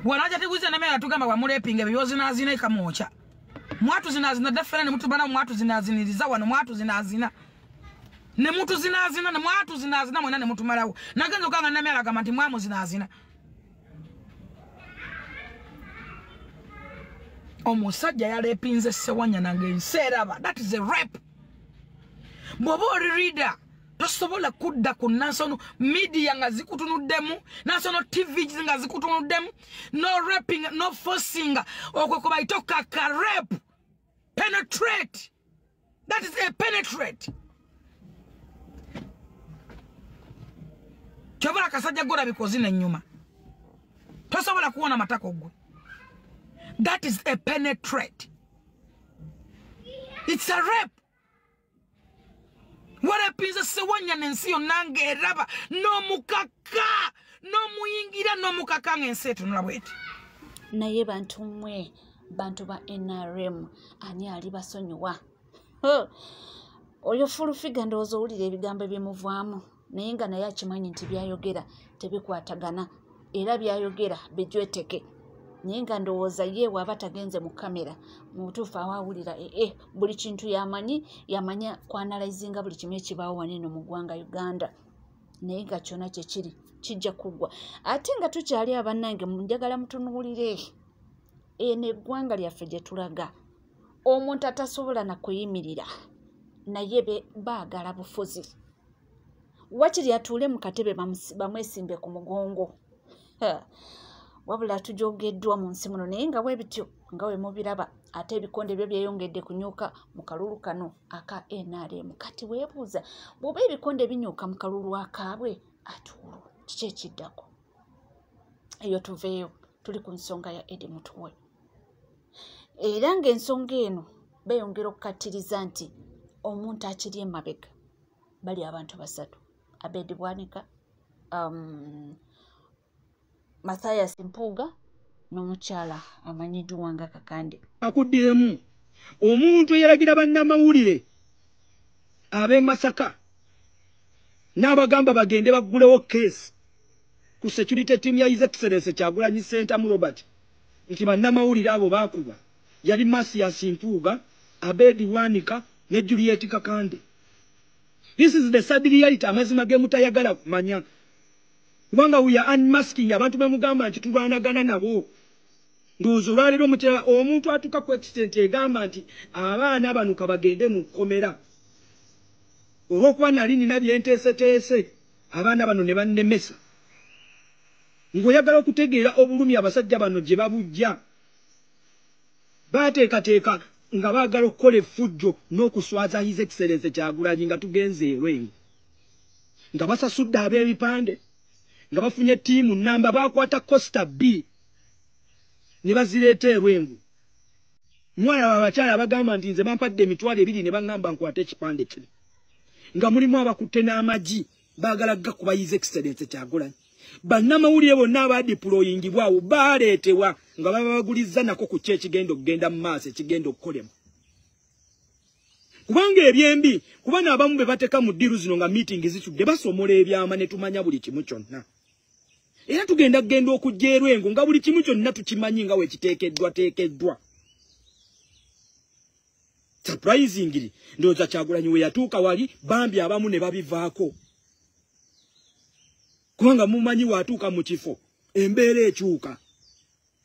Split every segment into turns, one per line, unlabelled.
wanaja teguza na mera tugamba wa murepinga byozi nazina ikamocha mwatu zinazina deferene mtu bana mwatu zinaziniriza wano mwatu zinazina ne mtu zinazina ne mwatu zinazina mwana ne mtu marawo nagenzo kanga na mera kama ntimwamu zinazina omusajja yalepinze sewanya nange seraba. That is a rape. Bobo reader tosobola kudda ku national media nga zikutunuddemu, national TV nga zikutunuddemu, no rapping, no forcing, okwe ko bayitoka ka rape. Penetrate. That is a penetrate. Chobola kasajja gora bikozi na nyuma. Tosobola kuona matako gwe. That is a penetrate. It's a rape. What a piece of sewanya nensio nange raba no mukaka no muyingira no mukaka ngensetu nlabweti.
Naye bantu mwe bantu ba NRM ani ali basonyiwa. Oyo fulu figa ndozo ulire ebigambo byemuvaamu naye nga naye akimanyi nti byayogera tebikwatagana era byayogera bijweteke. Nyinga ndowooza ye waba tagenze mu kamera mu butuufu awawulira buli kintu yamanya kwanalizinga buli kimu ekibaawo waneno mu ggwanga Uganda naye nga kyonna kyekiri kijja kuggwa ate nga tukyali abannange njagala mutunuulire n'eggwanga lyaffe gye tulaga omuntu atasobola na kuyimirira naye baagala bufuzi wakiri atuule mu katebe bamwesimbe ku mugongo wabula tujogeddwa mu nsi muno naye nga bwebityo nga we mubiraba ate ebikonde byo byeyongedde kunyuka mu kalulu kano aka NRM kati weebuuza bw'oba ebikonde binyuka mu kalulu akaabwe atuulu kiki ekiddako eyo tuveeyo tuli ku nsonga ya Eddie Mutuwe era ng'ensonga eno beeyongera okukattiriza nti omuntu akiri emabega bali abantu basatu Abedi Bwanika Matthias Mpuuga n'omukyala amanyiddwa nga Kakande.
Akuddiremu omuntu eyalagira bannamawulire ab'e Masaka n'abagamba bagende baggulewo keesi ku security team ya His Excellency Kyagulanyi Ssentamu Robert nti bannamawulire abo baakuba yali Matthias Mpuuga, Abedi Bwanika ne Juliet Kakande. This is the sad reality amazima ge mutayagala kumanya. Kubanga we are unmasking abantu bemugamba nti tulwanagana nabo. Ndozo lwalero mutera omuntu atuka ku extent egamba nti abaana banuka bagende mu komera. Olwokuba nali nina byenteeseteese abaana bano ne bannemesa. Ngoyagala okutegeera obulumi abasajja bano gye babujja. Bateekateeka nga baagala okukola effujjo n'okuswaza His Excellency Kyagulanyi nga tugenze erwengo. Nga basasudde ab'ebipande. Nga bafunye tiimu namba bakwata Costa B ne bazireeta erwengo. Mwana abakyala bagamba nti nze bampadde emitwalo 2 ne bangamba nkwate ekipande kino. Nga mulimu abakutte n'amagi baagala gakuba His Excellency Kyagulanyi. Bannamawulire bonna abadiployingibwa awo baaleetebwa nga baba bagulizza nako ku kye ekigenda okugenda mu maaso ekigenda okukolema. Kubanga ebyembi kuba n'abamu be bateeka mu ddiru zino nga meeting zitudde basomola ebyama ne tumanya buli kimu kyonna. Era tugenda okujja erwengo nga buli kimu kyonna tukimanyi nga wekiteekeddwa. Surprisingly ndowooza Kyagulanyi we yatuuka wali bambi abamu ne babivaako. Kubanga mumanyi watuuka mu kifo embeera ekyuka.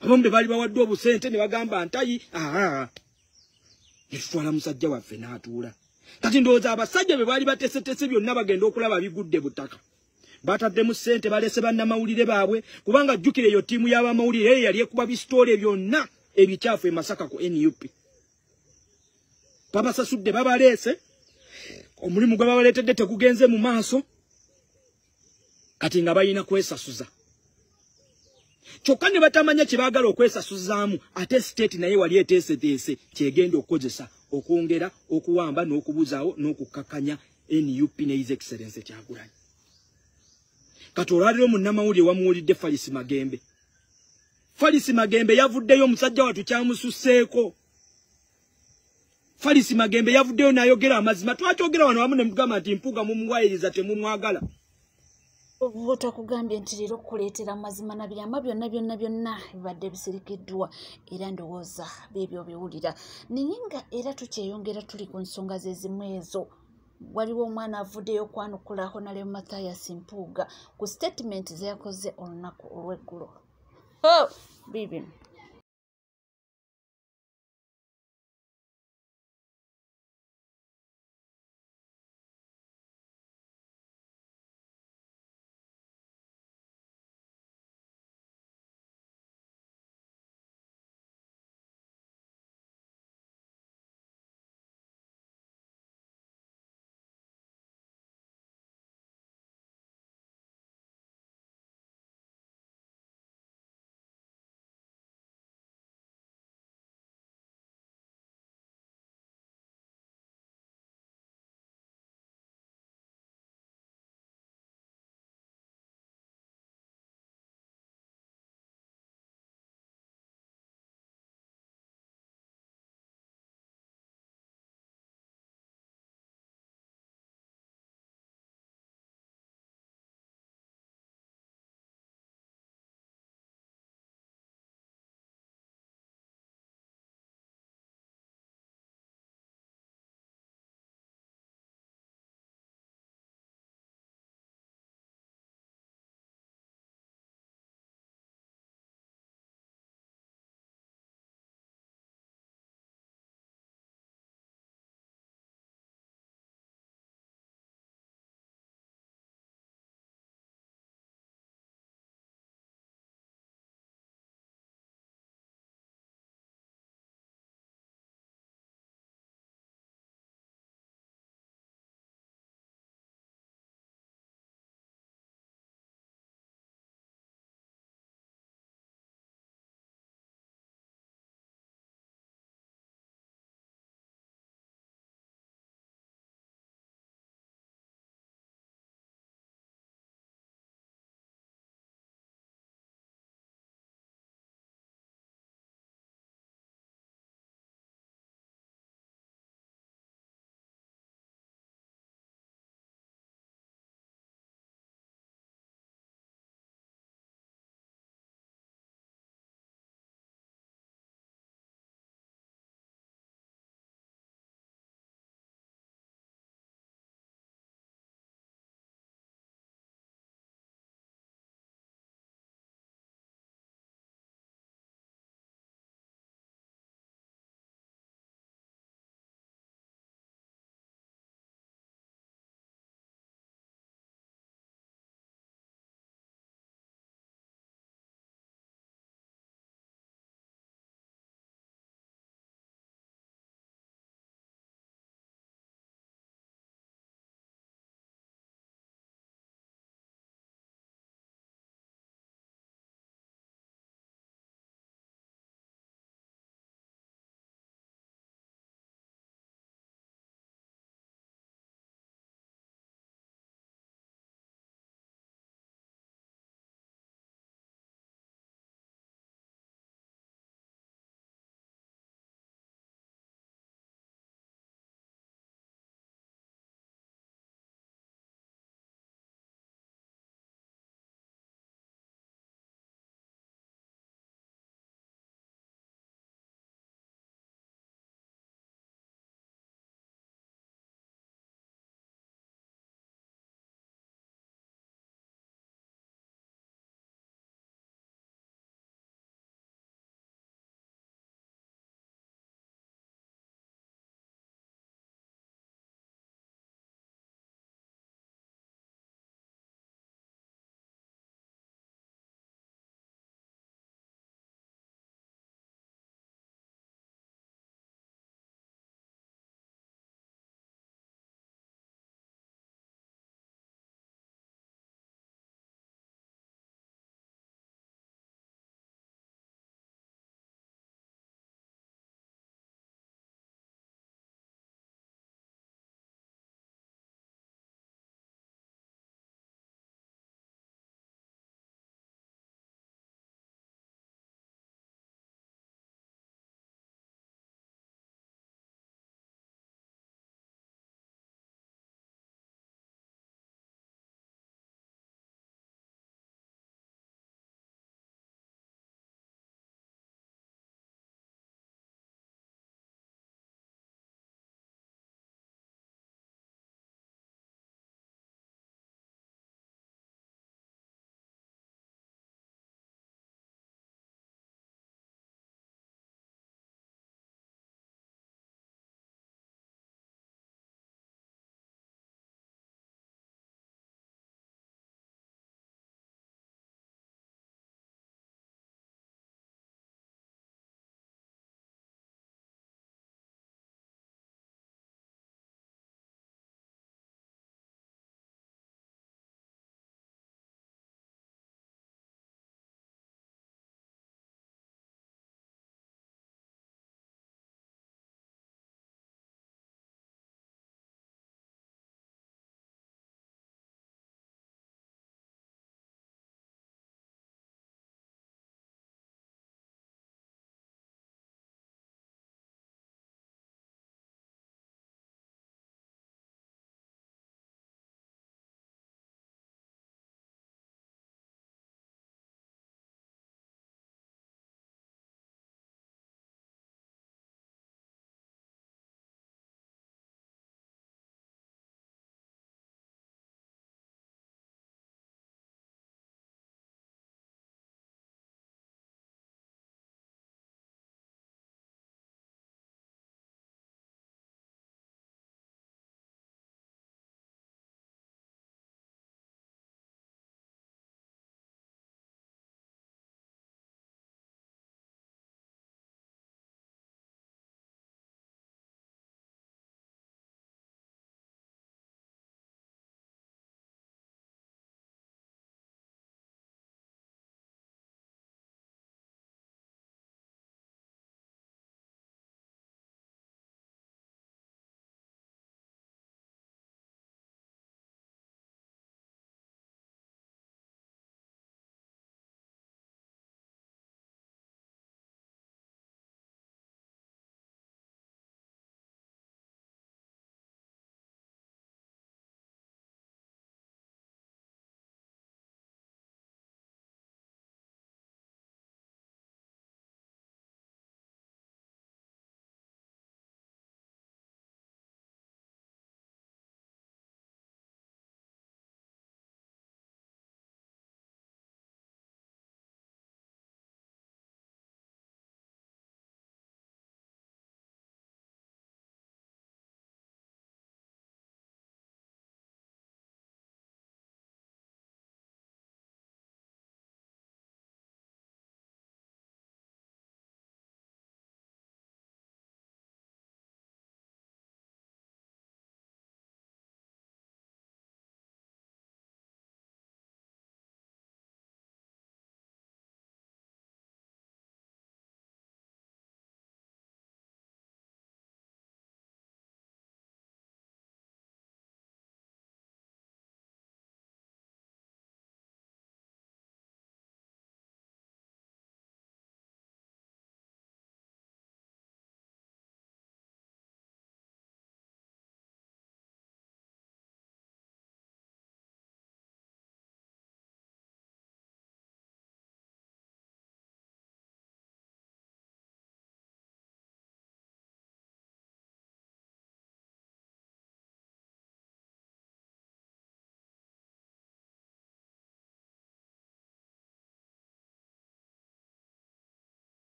Abamu be bali bawadde obusente ne bagamba ntayi yetutwala musajja waffe n'atuula. Kati ndowooza abasajja be baali bateeseteese byonna bagenda okulaba bigudde butaka. Bataddemu ssente balese bannamawulire baabwe kubanga jjukira eyo ttiimu y'abamawulire yali ekuba bisitoole byonna ebikyafu e Masaka ku NUP. Babasasudde babaleese omulimu gwe babaleetedde tegugenze mu maaso kati nga balina kwesasuza. Kyokka ne batamanya kye baagala okwesasuzaamu ate state naye wali eteeseteese kyegenda okukozesa okwongera okuwamba n'okubuzaawo n'okukkakkanya NUP ne His Excellency Kyagulanyi. Kati olwaliro munnamawulire wamuwulidde Falisi Magembe. Falisi Magembe yavuddeyo omusajja watu kyamususseeko. Falisi Magembe yavuddeyo n'ayogera amazima. Twakyogera wano wamu ne mugamba nti Mpuuga mumuwayiriza temumwagala.
Bw'otakugambye nti leero kukuleetera mazima na byama byonna bibadde bisirikiddwa era ndowooza beebyo biwulira naye nga era tukyeyongera tuli ku nsonga ze zimu ezo. Waliwo omwana avuddeyo okwanukula Honarebo Mathias Mpuuga ku statement ze yakoze olunaku olw'eggulo. Biibino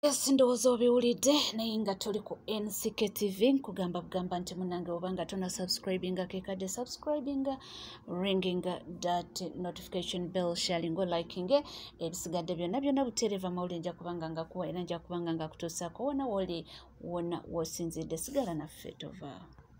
Yes, ndowooza obiwulidde naye nga tuli ku NCK TV nkugamba bugamba nti munange obanga tona subscribinga kekadde subscribinga ringinga that notification bell sharing o liking ebisigadde byonna butereeva mawulire nja kubanga nga kuwa era nja kubanga nga kutuusaako wona woli wona wosinzidde sigala naffe tova